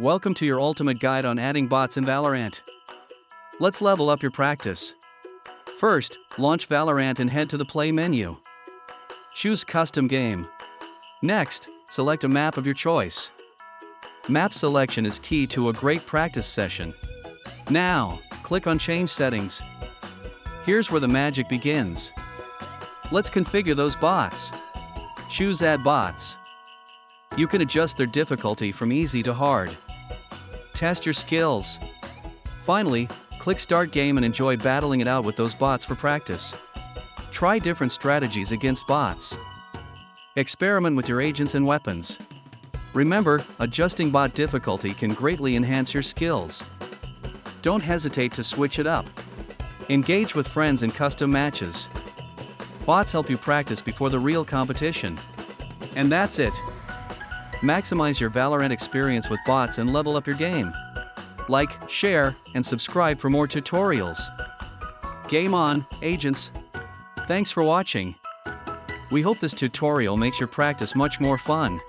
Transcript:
Welcome to your ultimate guide on adding bots in Valorant. Let's level up your practice. First, launch Valorant and head to the Play menu. Choose Custom Game. Next, select a map of your choice. Map selection is key to a great practice session. Now, click on Change Settings. Here's where the magic begins. Let's configure those bots. Choose Add Bots. You can adjust their difficulty from easy to hard. Test your skills. Finally, click Start Game and enjoy battling it out with those bots for practice. Try different strategies against bots. Experiment with your agents and weapons. Remember, adjusting bot difficulty can greatly enhance your skills. Don't hesitate to switch it up. Engage with friends in custom matches. Bots help you practice before the real competition. And that's it. Maximize your Valorant experience with bots and level up your game. Like, share, and subscribe for more tutorials. Game on, agents! Thanks for watching. We hope this tutorial makes your practice much more fun.